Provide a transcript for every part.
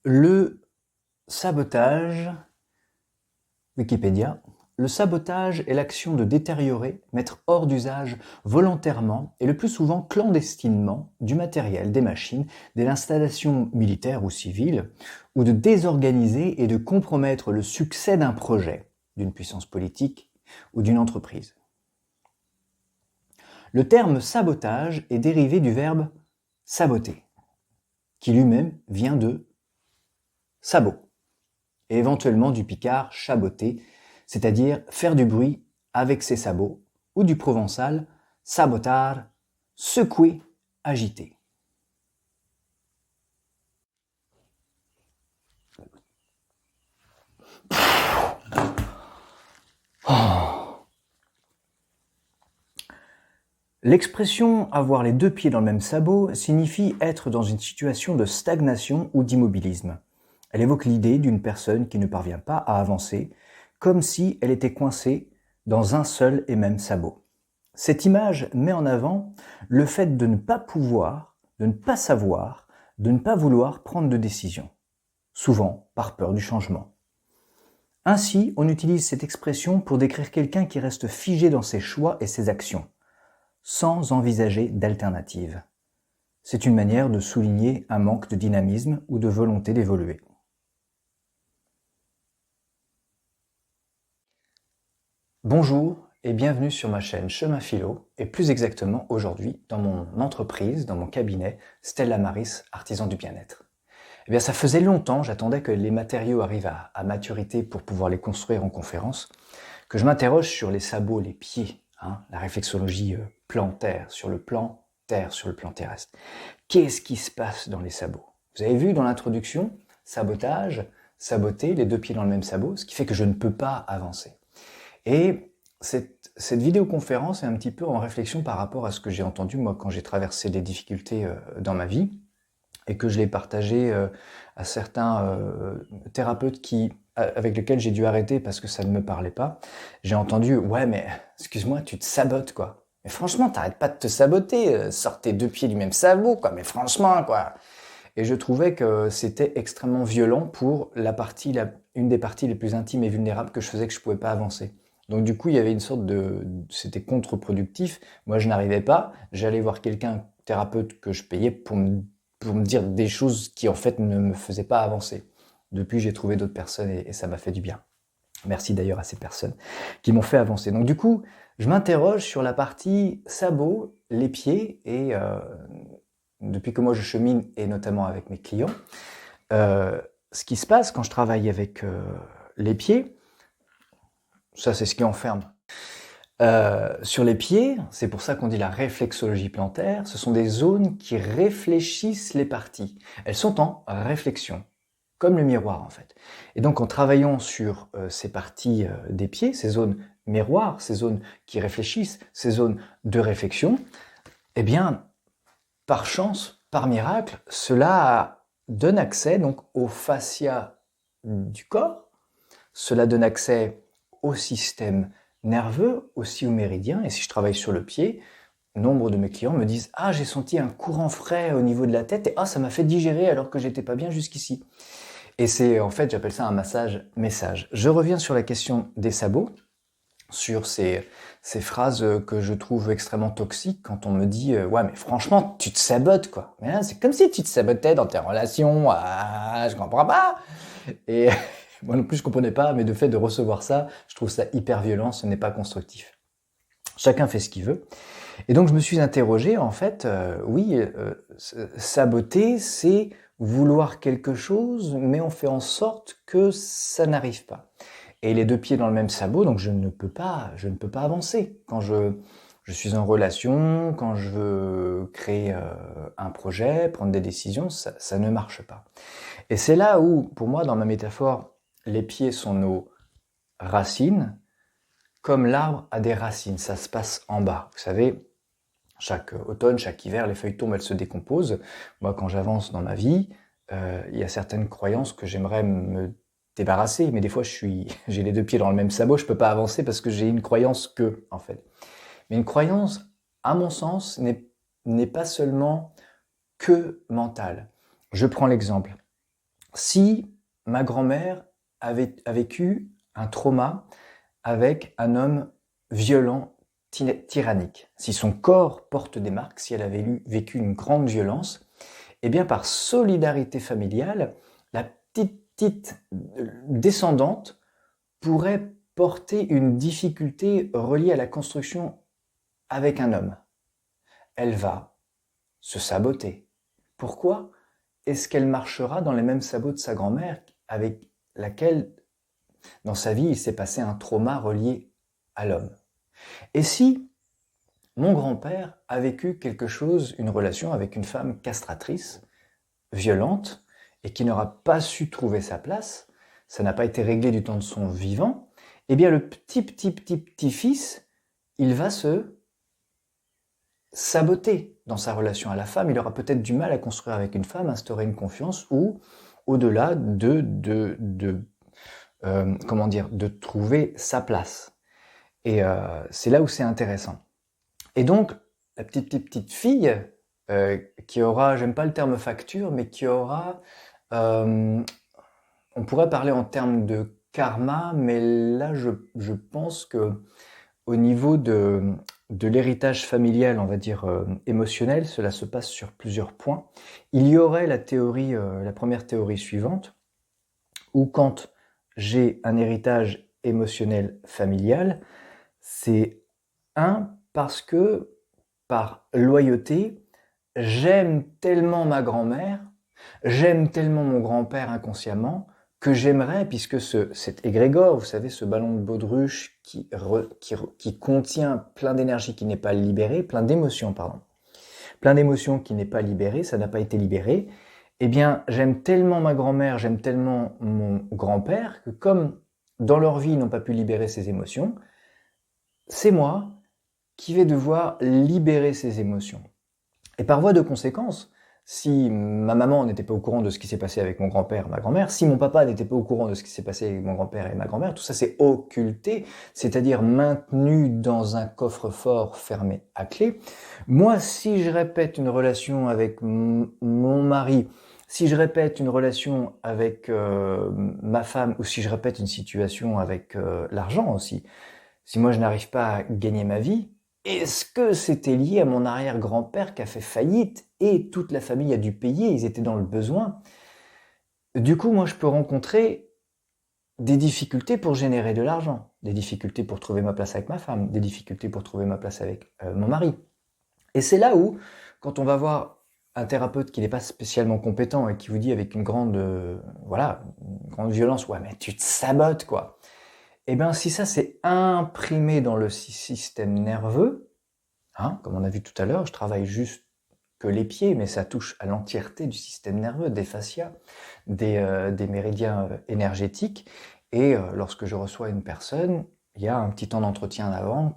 Le sabotage, Wikipédia, le sabotage est l'action de détériorer, mettre hors d'usage volontairement et le plus souvent clandestinement du matériel, des machines, des installations militaires ou civiles, ou de désorganiser et de compromettre le succès d'un projet, d'une puissance politique ou d'une entreprise. Le terme sabotage est dérivé du verbe saboter, qui lui-même vient de sabot, et éventuellement du picard chaboter, c'est-à-dire faire du bruit avec ses sabots, ou du provençal sabotar, secouer, agiter. Oh. L'expression avoir les deux pieds dans le même sabot signifie être dans une situation de stagnation ou d'immobilisme. Elle évoque l'idée d'une personne qui ne parvient pas à avancer, comme si elle était coincée dans un seul et même sabot. Cette image met en avant le fait de ne pas pouvoir, de ne pas savoir, de ne pas vouloir prendre de décision, souvent par peur du changement. Ainsi, on utilise cette expression pour décrire quelqu'un qui reste figé dans ses choix et ses actions, sans envisager d'alternative. C'est une manière de souligner un manque de dynamisme ou de volonté d'évoluer. Bonjour et bienvenue sur ma chaîne Chemin Philo et plus exactement aujourd'hui dans mon entreprise, dans mon cabinet Stella Maris, artisan du bien-être. Eh bien ça faisait longtemps, j'attendais que les matériaux arrivent à maturité pour pouvoir les construire en conférence, que je m'interroge sur les sabots, les pieds, la réflexologie plan-terre, sur le plan terre, sur le plan terrestre. Qu'est-ce qui se passe dans les sabots? Vous avez vu dans l'introduction, sabotage, saboter, les deux pieds dans le même sabot, ce qui fait que je ne peux pas avancer. Et cette vidéoconférence est un petit peu en réflexion par rapport à ce que j'ai entendu moi quand j'ai traversé des difficultés dans ma vie et que je l'ai partagé à certains thérapeutes avec lesquels j'ai dû arrêter parce que ça ne me parlait pas. J'ai entendu « Ouais mais excuse-moi, tu te sabotes quoi. Mais franchement, t'arrêtes pas de te saboter, sors tes deux pieds du même sabot quoi, mais franchement quoi !» Et je trouvais que c'était extrêmement violent pour une des parties les plus intimes et vulnérables que je faisais que je pouvais pas avancer. Donc du coup, il y avait une sorte c'était contre-productif. Moi, je n'arrivais pas. J'allais voir quelqu'un, thérapeute que je payais pour me dire des choses qui en fait ne me faisaient pas avancer. Depuis, j'ai trouvé d'autres personnes et ça m'a fait du bien. Merci d'ailleurs à ces personnes qui m'ont fait avancer. Donc du coup, je m'interroge sur la partie sabot, les pieds et depuis que moi je chemine et notamment avec mes clients, ce qui se passe quand je travaille avec les pieds, ça c'est ce qui enferme. Sur les pieds, c'est pour ça qu'on dit la réflexologie plantaire, ce sont des zones qui réfléchissent les parties. Elles sont en réflexion, comme le miroir en fait. Et donc en travaillant sur ces parties des pieds, ces zones miroirs, ces zones qui réfléchissent, ces zones de réflexion, eh bien, par chance, par miracle, cela donne accès donc au fascia du corps, cela donne accès au système nerveux, aussi au méridien. Et si je travaille sur le pied, nombre de mes clients me disent « Ah, j'ai senti un courant frais au niveau de la tête et ah, ça m'a fait digérer alors que j'étais pas bien jusqu'ici. » Et c'est en fait, j'appelle ça un massage-message. Je reviens sur la question des sabots, sur ces phrases que je trouve extrêmement toxiques quand on me dit ouais mais franchement tu te sabotes quoi. Mais là, c'est comme si tu te sabotais dans tes relations, je comprends pas. Et moi non plus je comprenais pas, mais de fait de recevoir ça, je trouve ça hyper violent, ce n'est pas constructif. Chacun fait ce qu'il veut. Et donc je me suis interrogé en fait, saboter c'est vouloir quelque chose, mais on fait en sorte que ça n'arrive pas. Et les deux pieds dans le même sabot, donc je ne peux pas avancer. Quand je suis en relation, quand je veux créer un projet, prendre des décisions, ça ne marche pas. Et c'est là où, pour moi, dans ma métaphore, les pieds sont nos racines, comme l'arbre a des racines, ça se passe en bas. Vous savez, chaque automne, chaque hiver, les feuilles tombent, elles se décomposent. Moi, quand j'avance dans ma vie, il y a certaines croyances que j'aimerais me débarrasser, mais des fois j'ai les deux pieds dans le même sabot, je peux pas avancer parce que j'ai une croyance que, en fait. Mais une croyance, à mon sens, n'est pas seulement que mentale. Je prends l'exemple. si ma grand-mère a vécu un trauma avec un homme violent, tyrannique, si son corps porte des marques, si elle avait vécu une grande violence, eh bien par solidarité familiale, la petite descendante pourrait porter une difficulté reliée à la construction avec un homme. Elle va se saboter. Pourquoi est-ce qu'elle marchera dans les mêmes sabots de sa grand-mère avec laquelle, dans sa vie, il s'est passé un trauma relié à l'homme? Et si mon grand-père a vécu quelque chose, une relation avec une femme castratrice, violente, et qui n'aura pas su trouver sa place, ça n'a pas été réglé du temps de son vivant, eh bien le petit-fils, il va se saboter dans sa relation à la femme, il aura peut-être du mal à construire avec une femme, instaurer une confiance, ou au-delà de trouver sa place. Et c'est là où c'est intéressant. Et donc, la petite fille, qui aura, j'aime pas le terme facture, mais qui aura, on pourrait parler en termes de karma, mais là je pense que au niveau de l'héritage familial, on va dire émotionnel, cela se passe sur plusieurs points. Il y aurait la théorie, la première théorie suivante, où quand j'ai un héritage émotionnel familial, c'est parce que par loyauté, j'aime tellement ma grand-mère, j'aime tellement mon grand-père inconsciemment, que j'aimerais, puisque cet égrégore, vous savez, ce ballon de baudruche qui contient plein d'énergie qui n'est pas libérée, plein d'émotions qui n'est pas libérée, ça n'a pas été libéré, eh bien, j'aime tellement ma grand-mère, j'aime tellement mon grand-père, que comme dans leur vie, ils n'ont pas pu libérer ces émotions, c'est moi qui vais devoir libérer ces émotions. Et par voie de conséquence, si ma maman n'était pas au courant de ce qui s'est passé avec mon grand-père, ma grand-mère, si mon papa n'était pas au courant de ce qui s'est passé avec mon grand-père et ma grand-mère, tout ça c'est occulté, c'est-à-dire maintenu dans un coffre-fort fermé à clé. Moi, si je répète une relation avec mon mari, si je répète une relation avec ma femme, ou si je répète une situation avec l'argent aussi, si moi je n'arrive pas à gagner ma vie, est-ce que c'était lié à mon arrière-grand-père qui a fait faillite et toute la famille a dû payer, ils étaient dans le besoin? Du coup, moi je peux rencontrer des difficultés pour générer de l'argent, des difficultés pour trouver ma place avec ma femme, des difficultés pour trouver ma place avec mon mari. Et c'est là où, quand on va voir un thérapeute qui n'est pas spécialement compétent et qui vous dit avec une grande, une grande violence, ouais mais tu te sabotes quoi. Eh bien, si ça c'est imprimé dans le système nerveux, comme on a vu tout à l'heure, je travaille juste que les pieds, mais ça touche à l'entièreté du système nerveux, des fascias, des méridiens énergétiques. Et lorsque je reçois une personne, il y a un petit temps d'entretien avant.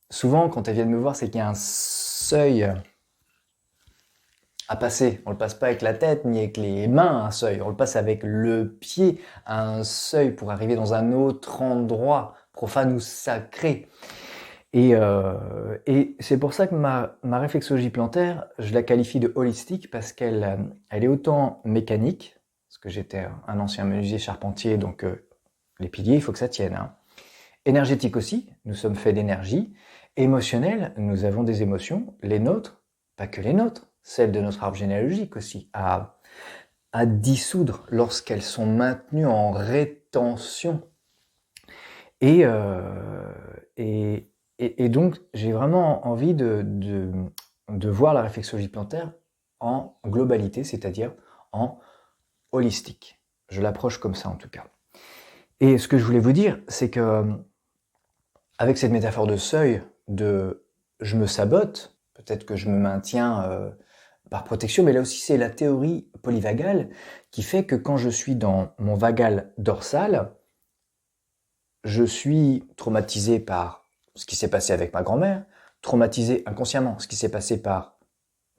Souvent, quand elle vient me voir, c'est qu'il y a un seuil à passer. On le passe pas avec la tête ni avec les mains un seuil, on le passe avec le pied un seuil pour arriver dans un autre endroit profane ou sacré. Et c'est pour ça que ma réflexologie plantaire, je la qualifie de holistique parce qu'elle est autant mécanique, parce que j'étais un ancien menuisier charpentier, donc les piliers, il faut que ça tienne. Énergétique aussi, nous sommes faits d'énergie. Émotionnel, nous avons des émotions, les nôtres, pas que les nôtres, celles de notre arbre généalogique aussi, à dissoudre lorsqu'elles sont maintenues en rétention. Et donc, j'ai vraiment envie de voir la réflexologie plantaire en globalité, c'est-à-dire en holistique. Je l'approche comme ça en tout cas. Et ce que je voulais vous dire, c'est que avec cette métaphore de seuil, de je me sabote, peut-être que je me maintiens par protection, mais là aussi c'est la théorie polyvagale qui fait que quand je suis dans mon vagal dorsal, je suis traumatisé par ce qui s'est passé avec ma grand-mère, traumatisé inconsciemment ce qui s'est passé par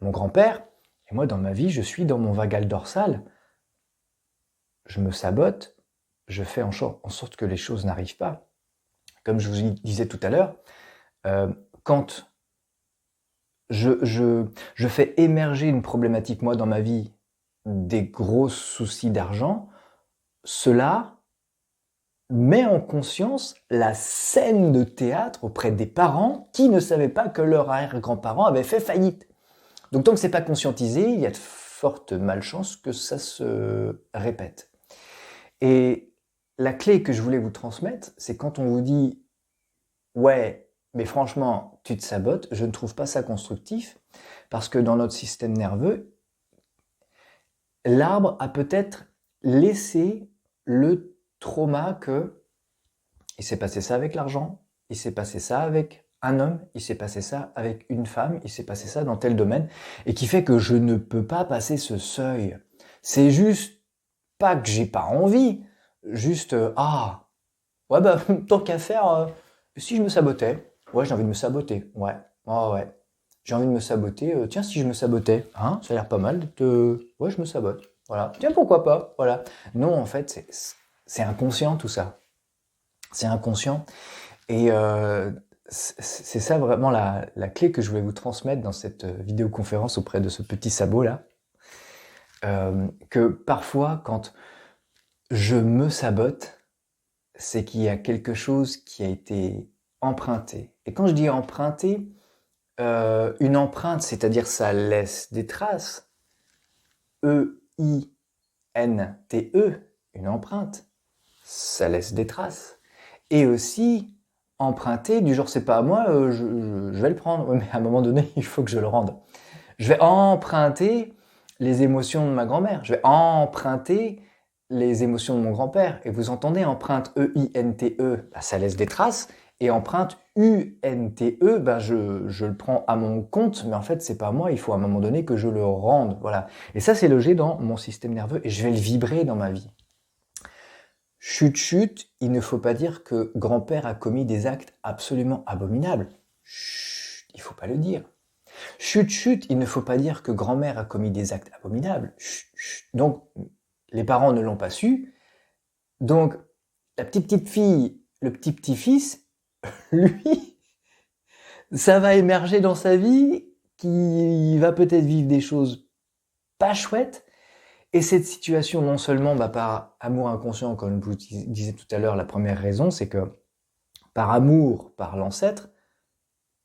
mon grand-père, et moi dans ma vie je suis dans mon vagal dorsal, je me sabote, je fais en sorte que les choses n'arrivent pas. Comme je vous disais tout à l'heure, quand je fais émerger une problématique moi dans ma vie, des gros soucis d'argent, cela met en conscience la scène de théâtre auprès des parents qui ne savaient pas que leur arrière-grand-parent avait fait faillite. Donc tant que c'est pas conscientisé, il y a de fortes malchances que ça se répète. Et la clé que je voulais vous transmettre, c'est quand on vous dit « Ouais, mais franchement, tu te sabotes », je ne trouve pas ça constructif, parce que dans notre système nerveux, l'arbre a peut-être laissé le trauma que il s'est passé ça avec l'argent, il s'est passé ça avec un homme, il s'est passé ça avec une femme, il s'est passé ça dans tel domaine, et qui fait que je ne peux pas passer ce seuil. C'est juste pas que j'ai pas envie, juste ouais bah tant qu'à faire, si je me sabotais, ouais j'ai envie de me saboter, ouais, ouais, j'ai envie de me saboter, tiens si je me sabotais, hein, ça a l'air pas mal, ouais je me sabote, voilà, tiens pourquoi pas, voilà. Non en fait c'est inconscient tout ça, c'est inconscient, et c'est ça vraiment la clé que je voulais vous transmettre dans cette vidéoconférence auprès de ce petit sabot là, que parfois quand je me sabote, c'est qu'il y a quelque chose qui a été emprunté. Et quand je dis emprunté, une empreinte, c'est-à-dire ça laisse des traces. E-I-N-T-E, une empreinte, ça laisse des traces. Et aussi, emprunter, du genre c'est pas à moi, je vais le prendre. Oui, mais à un moment donné, il faut que je le rende. Je vais emprunter les émotions de ma grand-mère. Je vais emprunter les émotions de mon grand-père. Et vous entendez, empreinte E-I-N-T-E, bah, ça laisse des traces. Et empreinte U-N-T-E, bah, je le prends à mon compte, mais en fait, c'est pas moi. Il faut à un moment donné que je le rende. Voilà. Et ça, c'est logé dans mon système nerveux et je vais le vibrer dans ma vie. Chut, chut, il ne faut pas dire que grand-père a commis des actes absolument abominables. Chut, il faut pas le dire. Chut, chut, il ne faut pas dire que grand-mère a commis des actes abominables. Chut, chut. Donc, les parents ne l'ont pas su. Donc, la petite fille, le petit-fils, lui, ça va émerger dans sa vie, qui va peut-être vivre des choses pas chouettes. Et cette situation, non seulement par amour inconscient, comme je vous disais tout à l'heure, la première raison, c'est que par amour, par l'ancêtre,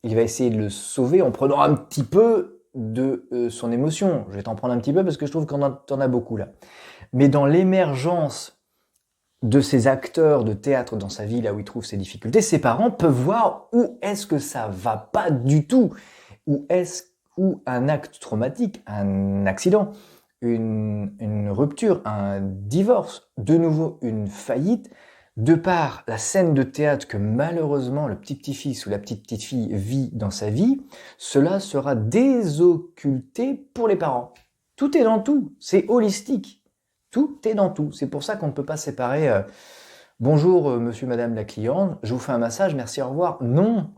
il va essayer de le sauver en prenant un petit peu de son émotion. Je vais t'en prendre un petit peu parce que je trouve qu'on en a beaucoup là. Mais dans l'émergence de ces acteurs de théâtre dans sa vie, là où il trouve ses difficultés, ses parents peuvent voir où est-ce que ça va pas du tout, où un acte traumatique, un accident, une rupture, un divorce, de nouveau une faillite, de par la scène de théâtre que malheureusement le petit-fils ou la petite-fille vit dans sa vie, cela sera désocculté pour les parents. Tout est dans tout, c'est holistique. Tout est dans tout. C'est pour ça qu'on ne peut pas séparer bonjour monsieur, madame la cliente, je vous fais un massage, merci, au revoir. Non.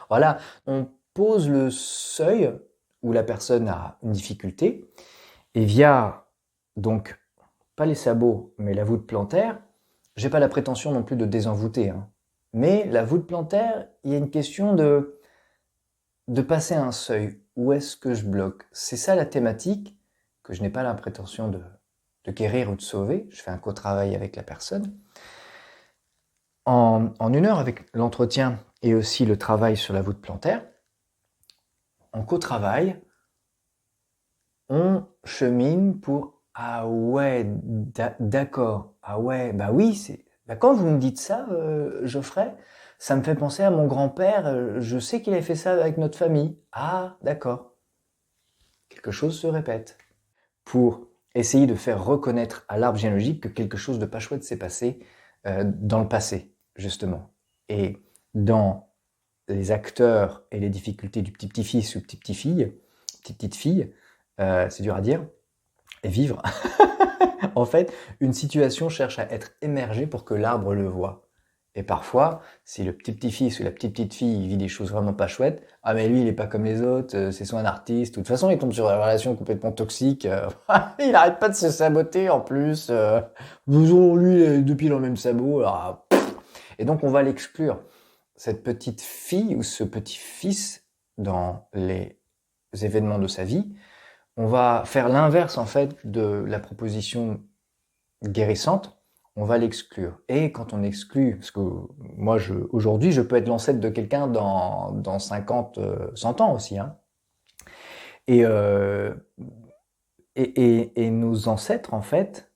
Voilà, on pose le seuil où la personne a une difficulté et via, donc, pas les sabots, mais la voûte plantaire, j'ai pas la prétention non plus de désenvoûter, hein. Mais la voûte plantaire, il y a une question de passer un seuil. Où est-ce que je bloque? C'est ça la thématique que je n'ai pas la prétention de guérir ou de sauver. Je fais un co-travail avec la personne. En 1 heure, avec l'entretien et aussi le travail sur la voûte plantaire, en co-travail, on chemine pour « Ah ouais, d'accord, ah ouais, bah oui, quand vous me dites ça, Geoffrey, ça me fait penser à mon grand-père, je sais qu'il avait fait ça avec notre famille. Ah, d'accord. » Quelque chose se répète. Pour essayer de faire reconnaître à l'arbre généalogique que quelque chose de pas chouette s'est passé dans le passé, justement. Et dans les acteurs et les difficultés du petit-fils ou petite fille, c'est dur à dire, et vivre. En fait, une situation cherche à être émergée pour que l'arbre le voie. Et parfois, si le petit-fils ou la petite fille vit des choses vraiment pas chouettes, ah mais lui il est pas comme les autres, c'est soit un artiste, de toute façon il tombe sur une relation complètement toxique, il arrête pas de se saboter en plus, lui depuis dans le même sabot, alors, et donc on va l'exclure. Cette petite fille ou ce petit-fils dans les événements de sa vie, on va faire l'inverse en fait de la proposition guérissante, on va l'exclure. Et quand on exclut, parce que moi aujourd'hui je peux être l'ancêtre de quelqu'un dans 50, 100 ans aussi, hein. Et, euh, et nos ancêtres en fait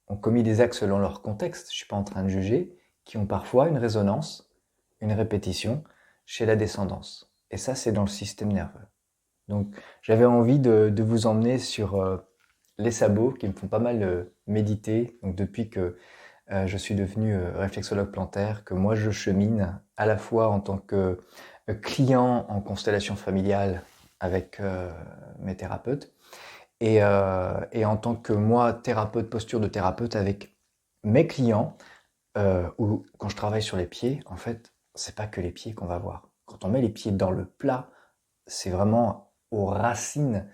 ont commis des actes selon leur contexte, je suis pas en train de juger, qui ont parfois une résonance, une répétition chez la descendance. Et ça c'est dans le système nerveux. Donc j'avais envie de vous emmener sur les sabots qui me font pas mal méditer. Donc depuis que je suis devenu réflexologue plantaire, que moi je chemine à la fois en tant que client en constellation familiale avec mes thérapeutes et en tant que moi thérapeute, posture de thérapeute avec mes clients, où quand je travaille sur les pieds, en fait, c'est pas que les pieds qu'on va voir. Quand on met les pieds dans le plat, c'est vraiment aux racines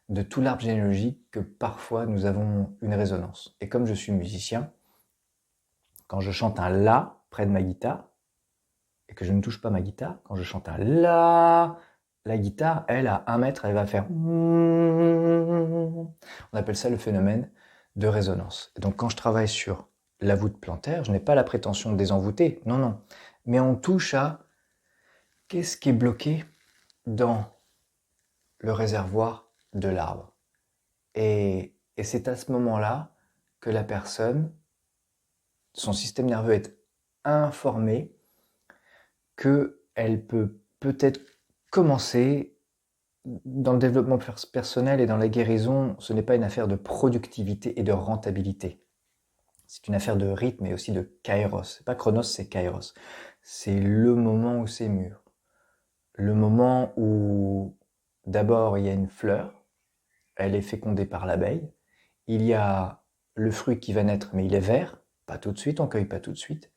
de tout l'arbre généalogique que parfois nous avons une résonance. Et comme je suis musicien, quand je chante un La près de ma guitare, et que je ne touche pas ma guitare, quand je chante un la guitare, elle, à 1 mètre, elle va faire... On appelle ça le phénomène de résonance. Et donc quand je travaille sur la voûte plantaire, je n'ai pas la prétention de désenvoûter, non, non. Mais on touche à qu'est-ce qui est bloqué dans le réservoir de l'arbre. Et c'est à ce moment-là que la personne, son système nerveux est informé qu'elle peut peut-être commencer dans le développement personnel et dans la guérison. Ce n'est pas une affaire de productivité et de rentabilité. C'est une affaire de rythme et aussi de kairos. C'est pas chronos, c'est kairos. C'est le moment où c'est mûr. Le moment où d'abord il y a une fleur, elle est fécondée par l'abeille. Il y a le fruit qui va naître, mais il est vert, pas tout de suite, on cueille pas tout de suite.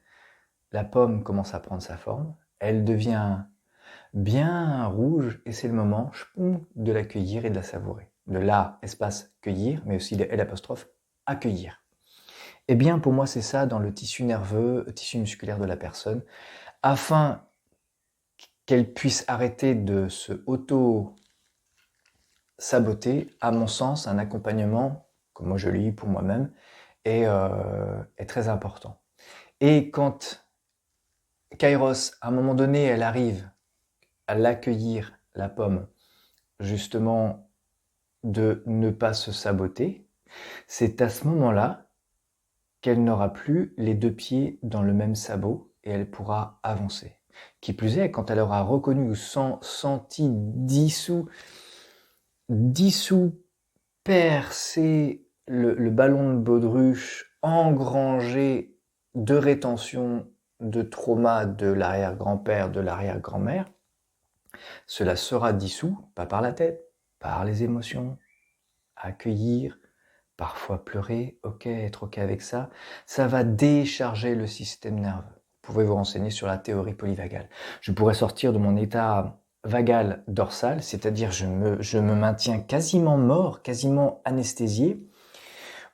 La pomme commence à prendre sa forme, elle devient bien rouge et c'est le moment de la cueillir et de la savourer. De là, espace cueillir, mais aussi de L', accueillir. Eh bien, pour moi, c'est ça dans le tissu nerveux, tissu musculaire de la personne, afin qu'elle puisse arrêter de se auto-saboter. À mon sens, un accompagnement, comme moi je lis pour moi-même, est très important. Et quand Kairos, à un moment donné, elle arrive à l'accueillir, la pomme, justement, de ne pas se saboter, c'est à ce moment-là qu'elle n'aura plus les 2 pieds dans le même sabot et elle pourra avancer. Qui plus est, quand elle aura reconnu ou senti dissous, percer le ballon de baudruche, engranger de rétention, de trauma de l'arrière-grand-père, de l'arrière-grand-mère, cela sera dissous, pas par la tête, par les émotions, accueillir, parfois pleurer, ok, être ok avec ça, ça va décharger le système nerveux. Vous pouvez vous renseigner sur la théorie polyvagale. Je pourrais sortir de mon état vagal dorsal, c'est-à-dire je me maintiens quasiment mort, quasiment anesthésié,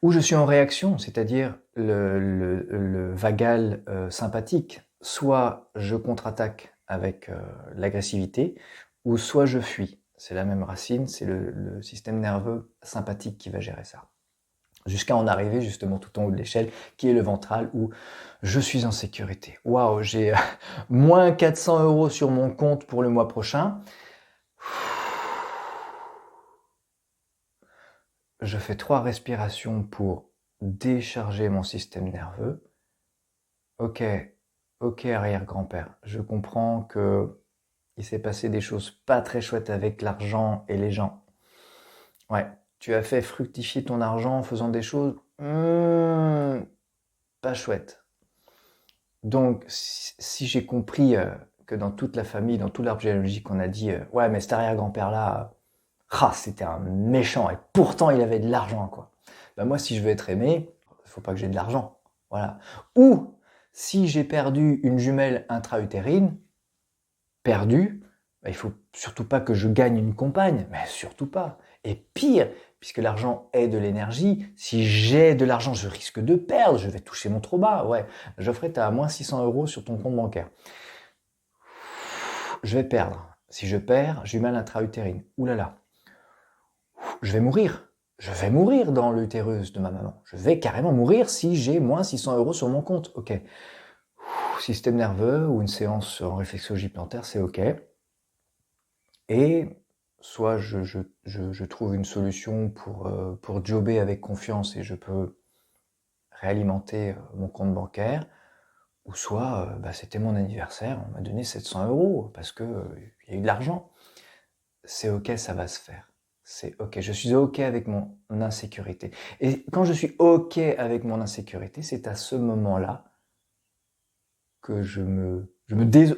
ou je suis en réaction, c'est-à-dire le vagal sympathique. Soit je contre-attaque avec l'agressivité, ou soit je fuis. C'est la même racine, c'est le système nerveux sympathique qui va gérer ça. Jusqu'à en arriver justement tout en haut de l'échelle, qui est le ventral, où je suis en sécurité. Waouh, j'ai moins 400 € sur mon compte pour le mois prochain. Je fais 3 respirations pour décharger mon système nerveux. Ok, arrière-grand-père, je comprends que il s'est passé des choses pas très chouettes avec l'argent et les gens. Ouais, tu as fait fructifier ton argent en faisant des choses pas chouettes. Donc, si j'ai compris que dans toute la famille, dans tout l'arbre généalogique, on a dit ouais, mais cet arrière-grand-père-là, c'était un méchant et pourtant il avait de l'argent, quoi. Ben moi, si je veux être aimé, il faut pas que j'ai de l'argent. Voilà. Ou si j'ai perdu une jumelle intra-utérine, perdue, ben, il faut surtout pas que je gagne une compagne, mais surtout pas. Et pire, puisque l'argent est de l'énergie, si j'ai de l'argent, je risque de perdre, je vais toucher mon trauma. Ouais, Geoffrey, tu as moins 600 € sur ton compte bancaire. Je vais perdre. Si je perds, jumelle intra-utérine. Ouh là là. je vais mourir. Je vais mourir dans l'utérus de ma maman. Je vais carrément mourir si j'ai moins 600 € sur mon compte. Ok. Système nerveux ou une séance en réflexologie plantaire, c'est ok. Et soit je trouve une solution pour jobber avec confiance et je peux réalimenter mon compte bancaire, ou soit c'était mon anniversaire, on m'a donné 700 € parce que il y a eu de l'argent. C'est ok, ça va se faire. C'est ok, je suis ok avec mon insécurité. Et quand je suis ok avec mon insécurité, c'est à ce moment-là que je me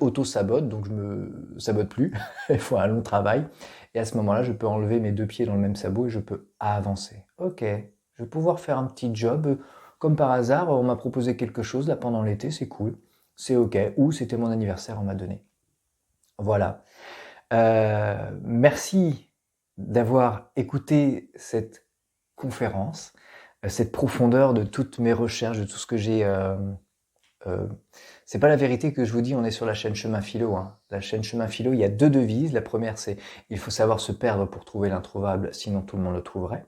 auto-sabote, donc je me sabote plus, il faut un long travail, et à ce moment-là, je peux enlever mes deux pieds dans le même sabot et je peux avancer. Ok, je vais pouvoir faire un petit job, comme par hasard, on m'a proposé quelque chose là pendant l'été, c'est cool, c'est ok, ou c'était mon anniversaire, on m'a donné. Voilà. Merci d'avoir écouté cette conférence, cette profondeur de toutes mes recherches, de tout ce que j'ai... c'est pas la vérité que je vous dis, on est sur la chaîne Chemin Philo. Hein. La chaîne Chemin Philo, il y a deux devises. La première, c'est « Il faut savoir se perdre pour trouver l'introuvable, sinon tout le monde le trouverait ».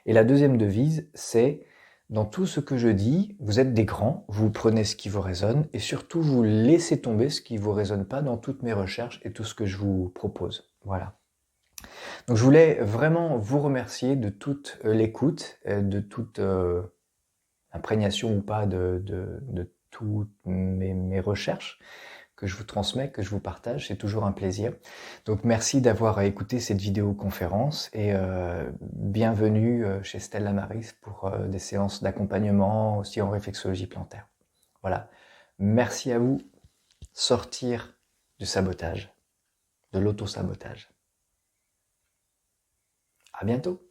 Et la deuxième devise, c'est « Dans tout ce que je dis, vous êtes des grands, vous prenez ce qui vous résonne et surtout vous laissez tomber ce qui vous résonne pas dans toutes mes recherches et tout ce que je vous propose. » Voilà. Donc je voulais vraiment vous remercier de toute l'écoute, de toute imprégnation ou pas de toutes mes recherches que je vous transmets, que je vous partage, c'est toujours un plaisir. Donc merci d'avoir écouté cette vidéoconférence et bienvenue chez Stella Maris pour des séances d'accompagnement aussi en réflexologie plantaire. Voilà, merci à vous. Sortir du sabotage, de l'auto-sabotage. À bientôt.